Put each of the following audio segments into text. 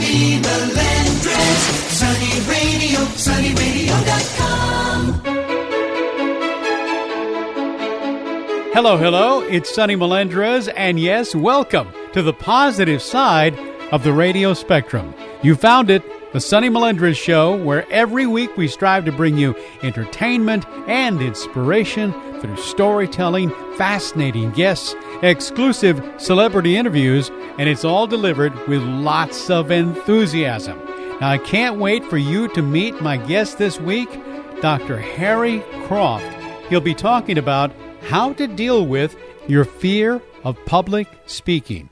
Sonny Melendrez, Sonny Radio, sonnyradio.com. Hello, it's Sonny Melendrez, and yes, welcome to the positive side of the radio spectrum. You found it, the Sonny Melendrez Show, where every week we strive to bring you entertainment and inspiration through storytelling, fascinating guests, exclusive celebrity interviews, and it's all delivered with lots of enthusiasm. Now, I can't wait for you to meet my guest this week, Dr. Harry Croft. He'll be talking about how to deal with your fear of public speaking.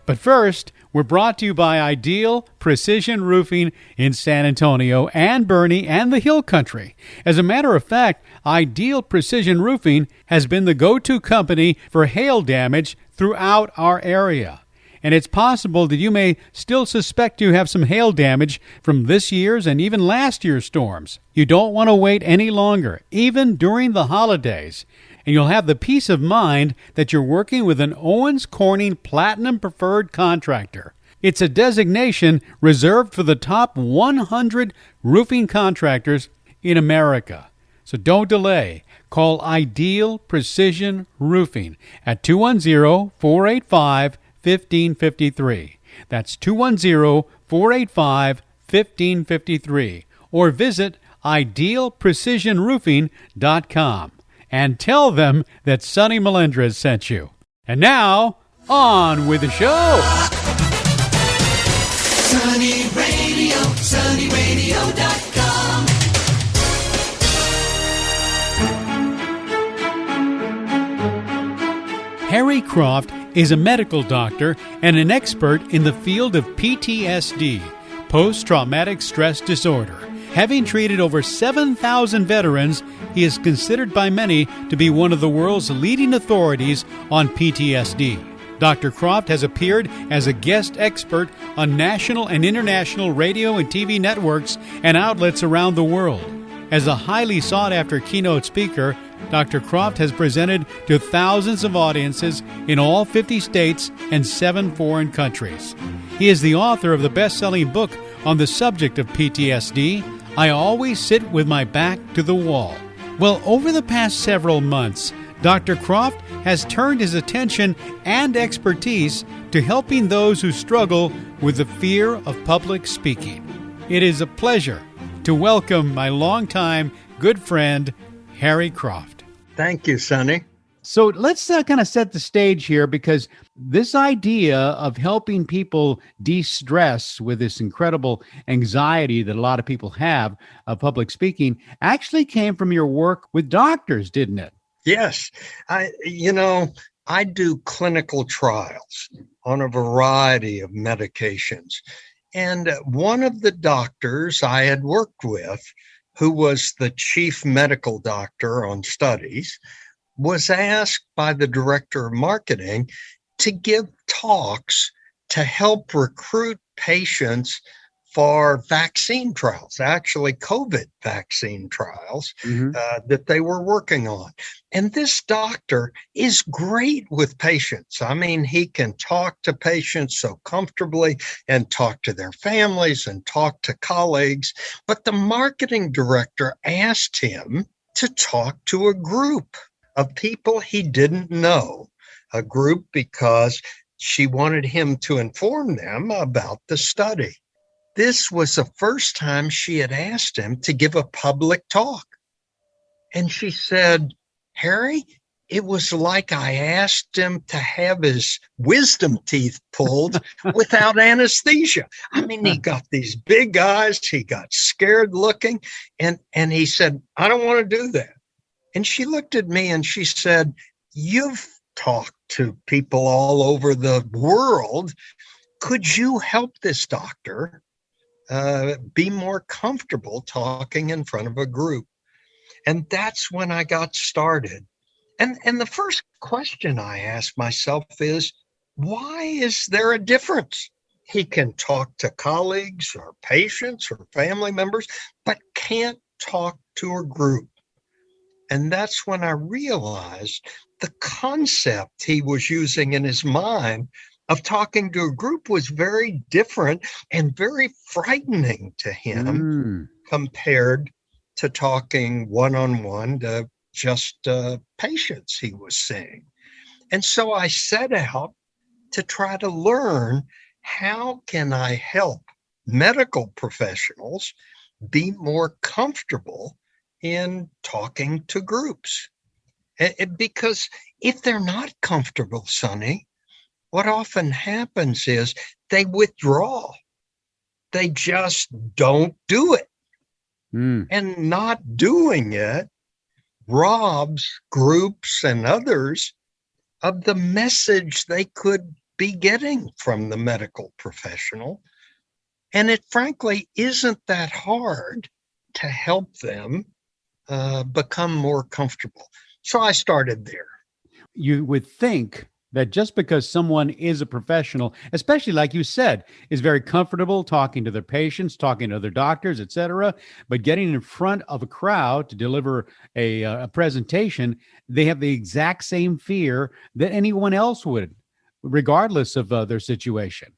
But first, we're brought to you by Ideal Precision Roofing in San Antonio and Bernie and the Hill Country. As a matter of fact, Ideal Precision Roofing has been the go-to company for hail damage throughout our area. And it's possible that you may still suspect you have some hail damage from this year's and even last year's storms. You don't want to wait any longer, even during the holidays. And you'll have the peace of mind that you're working with an Owens Corning Platinum Preferred Contractor. It's a designation reserved for the top 100 roofing contractors in America. So don't delay. Call Ideal Precision Roofing at 210-485-1553. That's 210-485-1553. Or visit idealprecisionroofing.com. And tell them that Sonny Melendrez sent you. And now, on with the show. Sonny Radio, sonnyradio.com. Harry Croft is a medical doctor and an expert in the field of PTSD, post-traumatic stress disorder. Having treated over 7,000 veterans, he is considered by many to be one of the world's leading authorities on PTSD. Dr. Croft has appeared as a guest expert on national and international radio and TV networks and outlets around the world. As a highly sought-after keynote speaker, Dr. Croft has presented to thousands of audiences in all 50 states and 7 foreign countries. He is the author of the best-selling book on the subject of PTSD, I Always Sit With My Back to the Wall. Well, over the past several months, Dr. Croft has turned his attention and expertise to helping those who struggle with the fear of public speaking. It is a pleasure to welcome my longtime good friend, Harry Croft. Thank you, Sonny. So let's kind of set the stage here, because this idea of helping people de-stress with this incredible anxiety that a lot of people have of public speaking actually came from your work with doctors, didn't it? Yes. I do clinical trials on a variety of medications. And one of the doctors I had worked with, who was the chief medical doctor on studies, was asked by the director of marketing to give talks to help recruit patients for vaccine trials, actually COVID vaccine trials that they were working on. And this doctor is great with patients. I mean, he can talk to patients so comfortably and talk to their families and talk to colleagues. But the marketing director asked him to talk to a group of people he didn't know, a group because she wanted him to inform them about the study. This was the first time she had asked him to give a public talk. And she said, Harry, it was like I asked him to have his wisdom teeth pulled without anesthesia. I mean, he got these big eyes, he got scared looking, and he said, I don't want to do that. And she looked at me and she said, you've talked to people all over the world. Could you help this doctor be more comfortable talking in front of a group? And that's when I got started. And the first question I asked myself is, why is there a difference? He can talk to colleagues or patients or family members, but can't talk to a group. And that's when I realized the concept he was using in his mind of talking to a group was very different and very frightening to him Mm. compared to talking one-on-one to just patients he was seeing. And so I set out to try to learn, how can I help medical professionals be more comfortable in talking to groups? Because if they're not comfortable, Sonny, what often happens is they withdraw. They just don't do it. Mm. And not doing it robs groups and others of the message they could be getting from the medical professional. And it frankly isn't that hard to help them become more comfortable. So I started there. You would think that just because someone is a professional, especially like you said, is very comfortable talking to their patients, talking to other doctors, etc., but getting in front of a crowd to deliver a presentation, they have the exact same fear that anyone else would, regardless of their situation.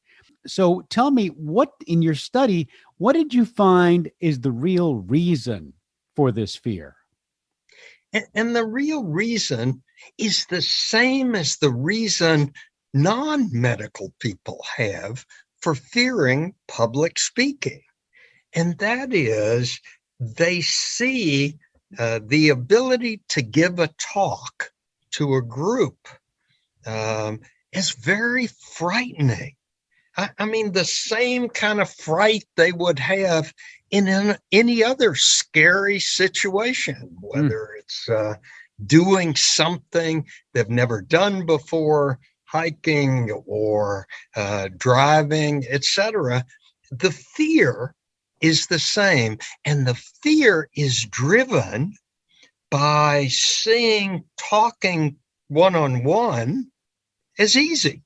So tell me, what in your study, what did you find is the real reason for this fear? And the real reason is the same as the reason non-medical people have for fearing public speaking. And that is, they see the ability to give a talk to a group as very frightening. I mean, the same kind of fright they would have in any other scary situation, whether it's doing something they've never done before, hiking or driving, etc. The fear is the same, and the fear is driven by seeing talking one-on-one as easy.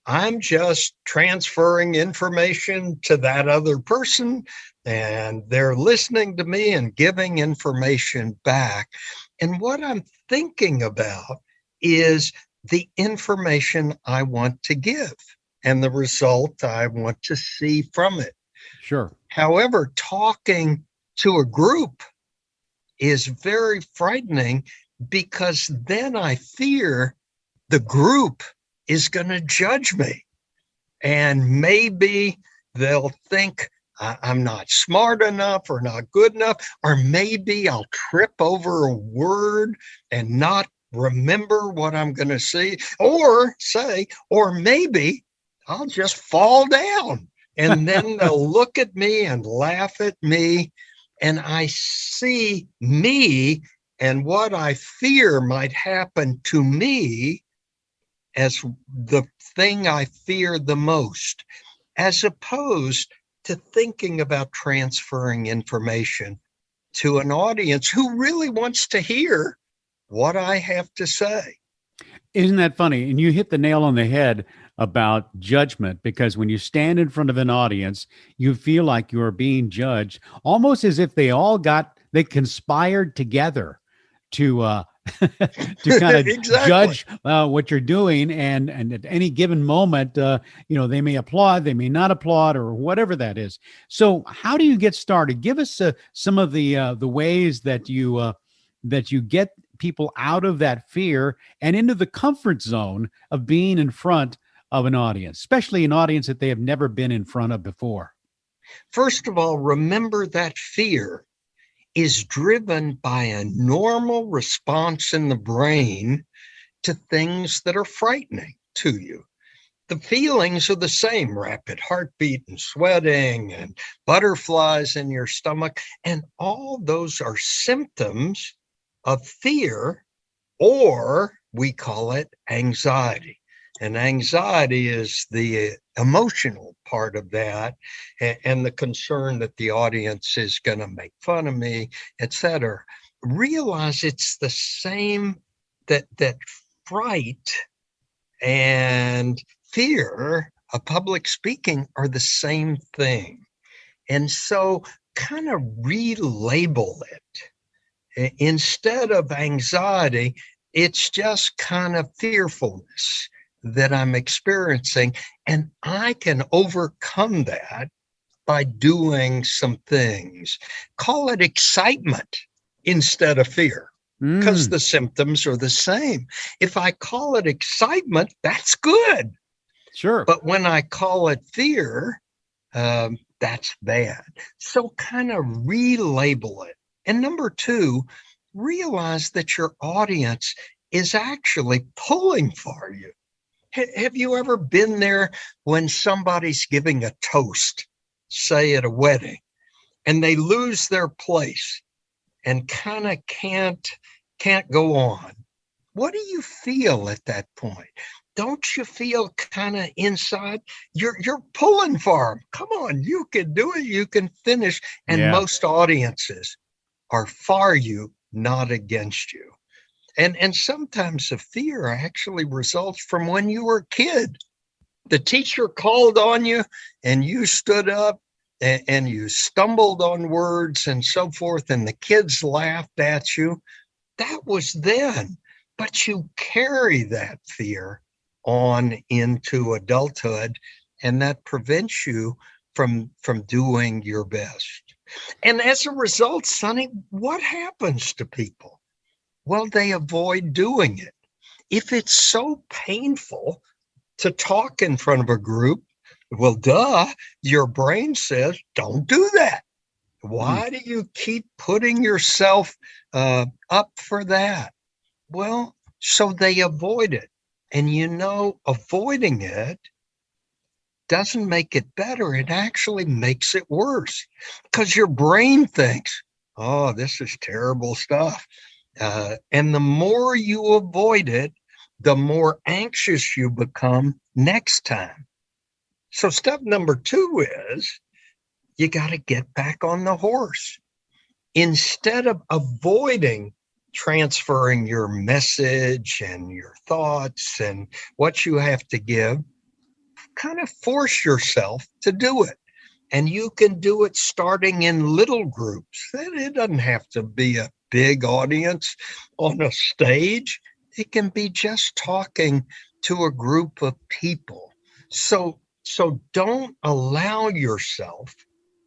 I'm just transferring information to that other person, and they're listening to me and giving information back. And what I'm thinking about is the information I want to give and the result I want to see from it. Sure. However, talking to a group is very frightening, because then I fear the group is going to judge me. And maybe they'll think I'm not smart enough or not good enough, or maybe I'll trip over a word and not remember what I'm going to say or maybe I'll just fall down. And then they'll look at me and laugh at me, and I see me and what I fear might happen to me as the thing I fear the most, as opposed to thinking about transferring information to an audience who really wants to hear what I have to say. Isn't that funny? And you hit the nail on the head about judgment, because when you stand in front of an audience, you feel like you are being judged, almost as if they conspired together to to kind of Exactly. judge what you're doing, and at any given moment, they may applaud, they may not applaud, or whatever that is. So, how do you get started? Give us some of the ways that you get people out of that fear and into the comfort zone of being in front of an audience, especially an audience that they have never been in front of before. First of all, remember that fear is driven by a normal response in the brain to things that are frightening to you. The feelings are the same: rapid heartbeat and sweating and butterflies in your stomach. And all those are symptoms of fear, or we call it anxiety. And anxiety is the emotional part of that, and the concern that the audience is going to make fun of me, etc. Realize it's the same, that fright and fear of public speaking are the same thing. And so kind of relabel it. Instead of anxiety, it's just kind of fearfulness that I'm experiencing, and I can overcome that by doing some things. Call it excitement instead of fear, because the symptoms are the same. If I call it excitement, that's good. Sure. But when I call it fear, that's bad. So kind of relabel it. And number two, realize that your audience is actually pulling for you. Have you ever been there when somebody's giving a toast, say at a wedding, and they lose their place and kind of can't go on? What do you feel at that point? Don't you feel kind of inside? You're pulling for them. Come on, you can do it. You can finish. And most audiences are for you, not against you. And sometimes the fear actually results from when you were a kid. The teacher called on you and you stood up and you stumbled on words and so forth, and the kids laughed at you. That was then. But you carry that fear on into adulthood, and that prevents you from doing your best. And as a result, Sonny, what happens to people? Well, they avoid doing it. If it's so painful to talk in front of a group, well, duh, your brain says, don't do that. Why do you keep putting yourself up for that? Well, so they avoid it. And avoiding it doesn't make it better. It actually makes it worse, because your brain thinks, oh, this is terrible stuff. And the more you avoid it, the more anxious you become next time. So step number two is you got to get back on the horse. Instead of avoiding transferring your message and your thoughts and what you have to give, kind of force yourself to do it. And you can do it starting in little groups. It doesn't have to be a big audience on a stage. It can be just talking to a group of people. So don't allow yourself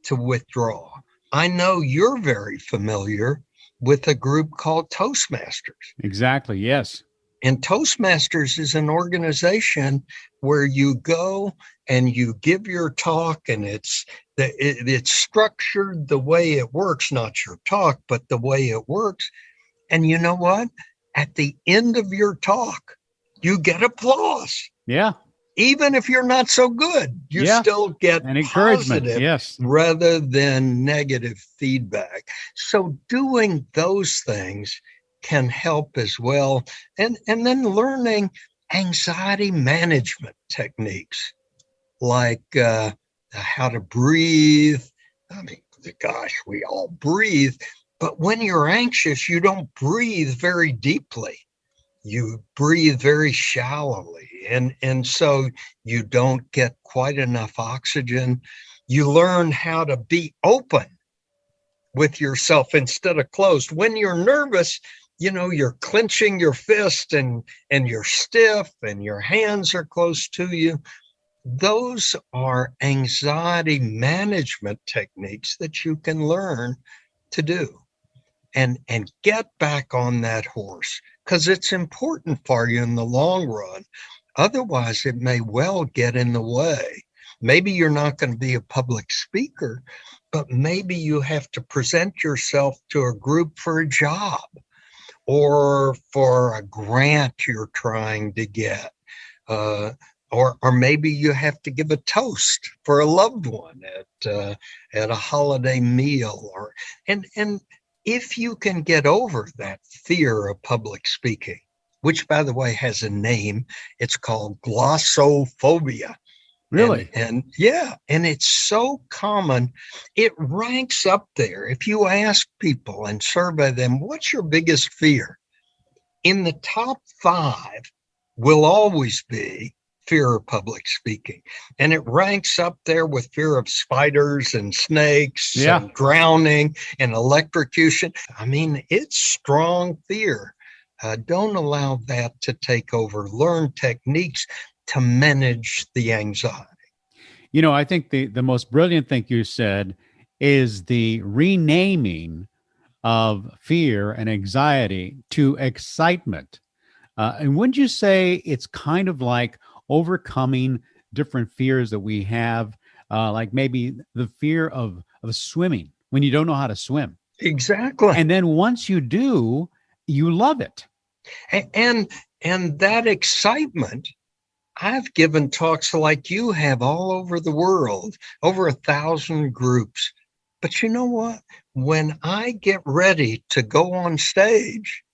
to withdraw. I know you're very familiar with a group called Toastmasters. Exactly, yes. And Toastmasters is an organization where you go and you give your talk, and it's structured the way it works, not your talk, but the way it works. And you know what? At the end of your talk, you get applause. Yeah. Even if you're not so good, you still get an encouragement, positive rather than negative feedback. So doing those things can help as well. And then learning anxiety management techniques like how to breathe. I mean, gosh, we all breathe. But when you're anxious, you don't breathe very deeply. You breathe very shallowly. And so you don't get quite enough oxygen. You learn how to be open with yourself instead of closed. When you're nervous, you're clenching your fist and you're stiff and your hands are close to you. Those are anxiety management techniques that you can learn to do and get back on that horse, because it's important for you in the long run. Otherwise, it may well get in the way. Maybe you're not going to be a public speaker, but maybe you have to present yourself to a group for a job or for a grant you're trying to get. Or maybe you have to give a toast for a loved one at a holiday meal. And if you can get over that fear of public speaking, which, by the way, has a name, it's called glossophobia. Really? And it's so common. It ranks up there. If you ask people and survey them, what's your biggest fear? In the top 5 will always be fear of public speaking. And it ranks up there with fear of spiders and snakes and drowning and electrocution. I mean, it's strong fear. Don't allow that to take over. Learn techniques to manage the anxiety. I think the most brilliant thing you said is the renaming of fear and anxiety to excitement. And wouldn't you say it's kind of like overcoming different fears that we have, like maybe the fear of swimming when you don't know how to swim? Exactly. And then once you do, you love it. And that excitement, I've given talks like you have all over the world, over 1,000 groups. But you know what? When I get ready to go on stage,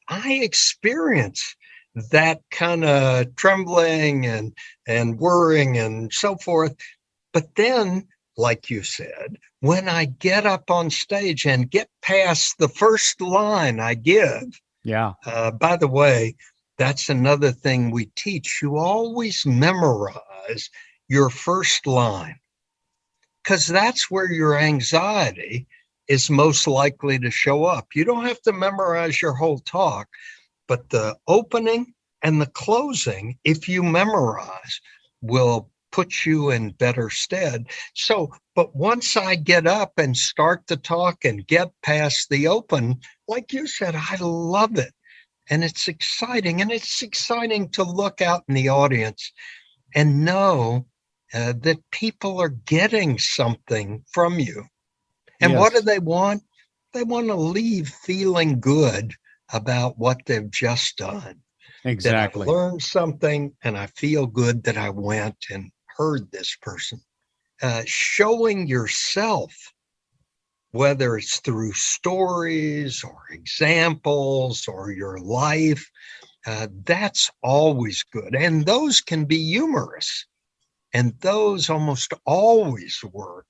I experience that kind of trembling and worrying and so forth. But then, like you said, when I get up on stage and get past the first line I give, Yeah. by the way, that's another thing we teach. You always memorize your first line because that's where your anxiety is most likely to show up. You don't have to memorize your whole talk, but the opening and the closing, if you memorize, will put you in better stead. So, but once I get up and start to talk and get past the open, like you said, I love it. And it's exciting. And it's exciting to look out in the audience and know that people are getting something from you. And what do Yes, they want? They want to leave feeling good about what they've just done, that I've exactly. learned something and I feel good that I went and heard this person. Showing yourself, whether it's through stories or examples or your life, that's always good. And those can be humorous. And those almost always work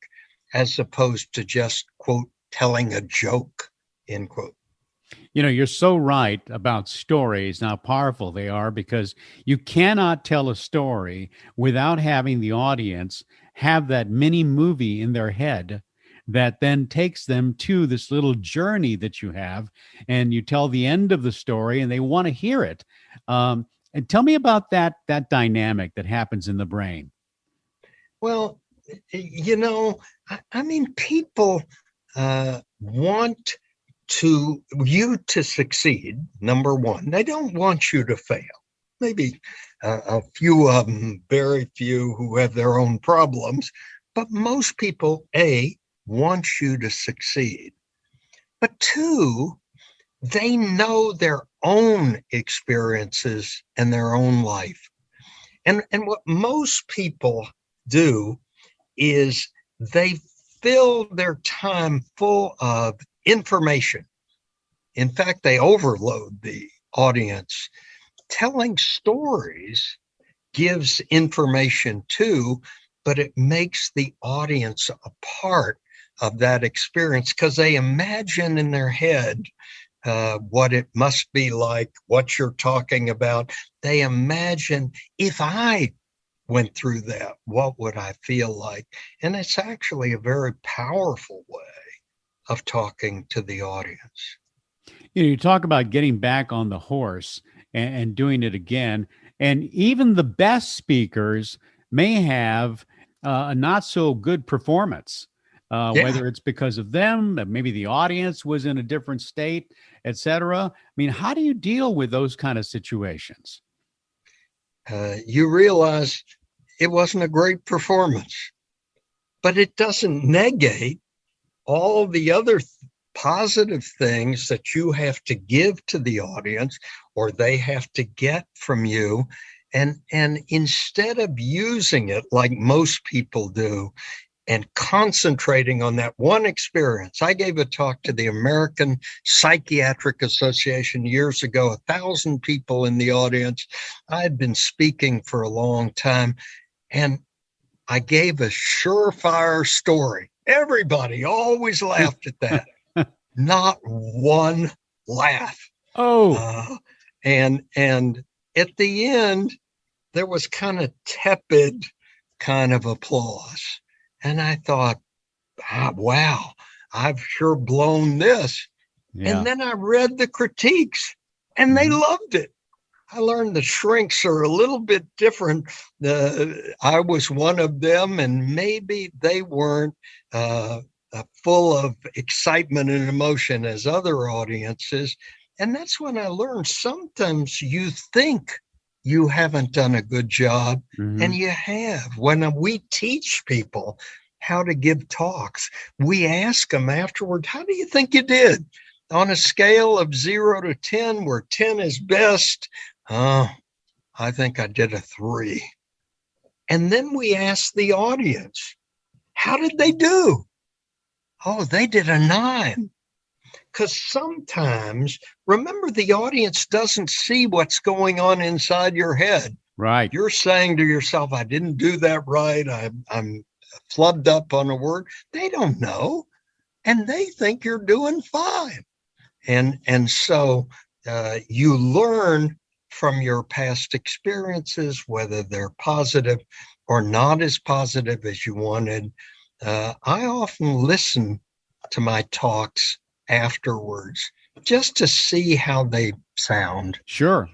as opposed to just, quote, telling a joke, end quote. You're so right about stories and how powerful they are because you cannot tell a story without having the audience have that mini movie in their head that then takes them to this little journey that you have. And you tell the end of the story and they want to hear it. And tell me about that dynamic that happens in the brain. Well, I mean, people want you to succeed, number one. They don't want you to fail. Maybe a few of them, very few who have their own problems, but most people, A, want you to succeed. But two, they know their own experiences and their own life. And what most people do is they fill their time full of information. In fact, they overload the audience. Telling stories gives information too, but it makes the audience a part of that experience because they imagine in their head what it must be like, what you're talking about. They imagine, if I went through that, what would I feel like? And it's actually a very powerful way of talking to the audience. You talk about getting back on the horse and doing it again. And even the best speakers may have a not so good performance, Yeah, whether it's because of them, that maybe the audience was in a different state, etc. I mean, how do you deal with those kind of situations? you realize it wasn't a great performance, but it doesn't negate all the other positive things that you have to give to the audience or they have to get from you. And instead of using it like most people do and concentrating on that one experience, I gave a talk to the American Psychiatric Association years ago, 1,000 people in the audience. I had been speaking for a long time, and I gave a surefire story. Everybody always laughed at that. Not one laugh. Oh, Uh, and at the end, there was kind of tepid kind of applause. And I thought, wow, I've sure blown this. And yeah. then I read the critiques and they loved it. I learned the shrinks are a little bit different. I was one of them, and maybe they weren't full of excitement and emotion as other audiences. And that's when I learned sometimes you think you haven't done a good job, and you have. When we teach people how to give talks, we ask them afterward, how do you think you did? On a scale of 0 to 10, where 10 is best, I think I did a 3. And then we ask the audience, how did they do? Oh, they did a 9. Because sometimes, remember, the audience doesn't see what's going on inside your head. Right. You're saying to yourself, I didn't do that right. I'm flubbed up on a word. They don't know. And they think you're doing fine. And so you learn from your past experiences, whether they're positive or not as positive as you wanted. I often listen to my talks afterwards just to see how they sound. Sure.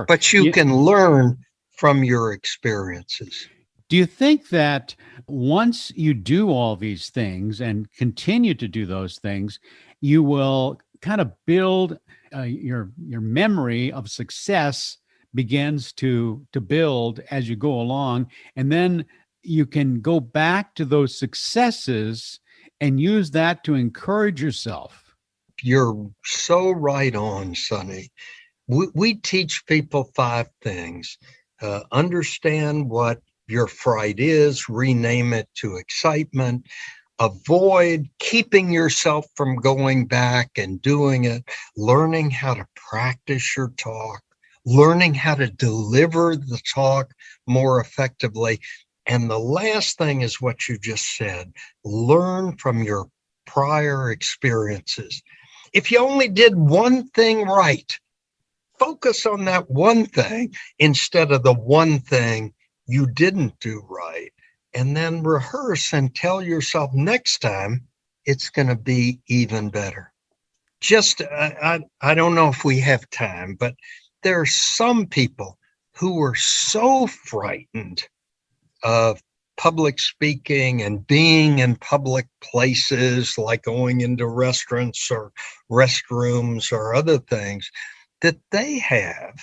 But you can learn from your experiences. Do you think that once you do all these things and continue to do those things, you will kind of build your memory of success begins to build as you go along, and then you can go back to those successes and use that to encourage yourself? You're so right on, Sonny. We teach people 5 things. Understand what your fright is, rename it to excitement, avoid keeping yourself from going back and doing it, learning how to practice your talk, learning how to deliver the talk more effectively. And the last thing is what you just said, learn from your prior experiences. If you only did one thing right, focus on that one thing instead of the one thing you didn't do right, and then rehearse and tell yourself next time it's going to be even better. Just, I don't know if we have time, but there are some people who are so frightened of public speaking and being in public places, like going into restaurants or restrooms or other things, that they have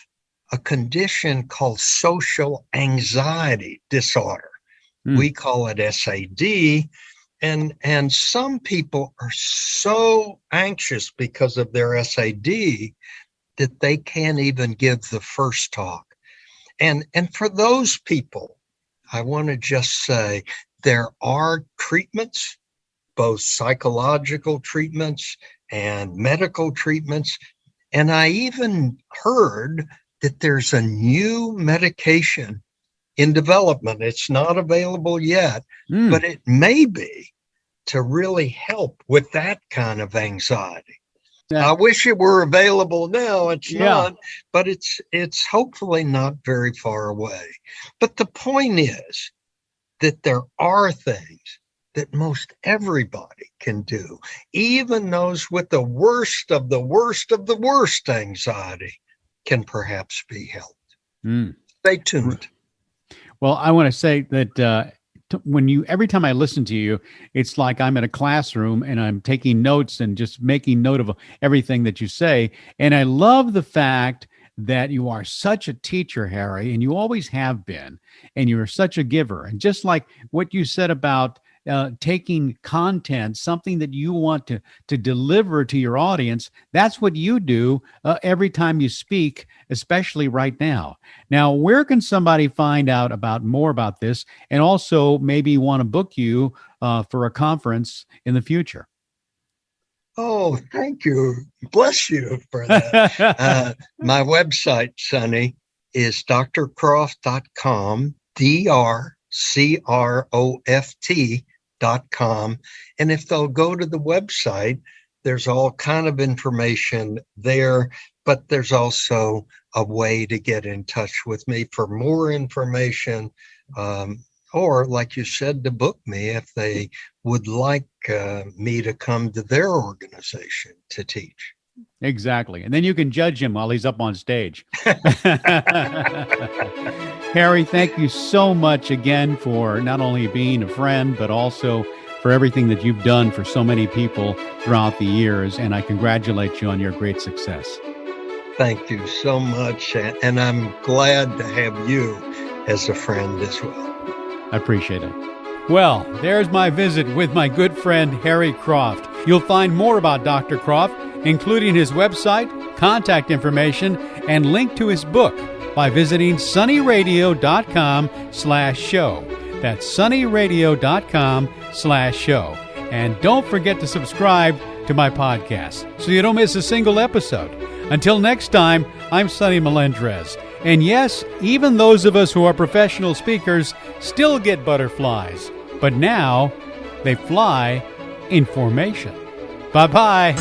a condition called social anxiety disorder. We call it SAD. And some people are so anxious because of their SAD that they can't even give the first talk. And for those people, I want to just say there are treatments, both psychological treatments and medical treatments. And I even heard that there's a new medication in development. It's not available yet, but it may be, to really help with that kind of anxiety. I wish it were available now. It's not, but it's hopefully not very far away. But the point is that there are things that most everybody can do, even those with the worst of the worst of the worst anxiety can perhaps be helped. Stay tuned. Well, I want to say that every time I listen to you, it's like I'm in a classroom and I'm taking notes and just making note of everything that you say. And I love the fact that you are such a teacher, Harry, and you always have been, and you're such a giver. And just like what you said about taking content, something that you want to deliver to your audience, that's what you do every time you speak, especially right now. Now, where can somebody find out more about this, and also maybe want to book you for a conference in the future? Oh, thank you. Bless you for that. My website, Sonny, is drcroft.com, drcroft.com. And if they'll go to the website, there's all kind of information there, but there's also a way to get in touch with me for more information, or like you said, to book me if they would like me to come to their organization to teach. Exactly. And then you can judge him while he's up on stage. Harry, thank you so much again for not only being a friend, but also for everything that you've done for so many people throughout the years. And I congratulate you on your great success. Thank you so much. And I'm glad to have you as a friend as well. I appreciate it. Well, there's my visit with my good friend Harry Croft. You'll find more about Dr. Croft, including his website, contact information, and link to his book by visiting sunnyradio.com/show. That's sunnyradio.com/show. And don't forget to subscribe to my podcast so you don't miss a single episode. Until next time, I'm Sonny Melendrez. And yes, even those of us who are professional speakers still get butterflies. But now, they fly in formation. Bye-bye.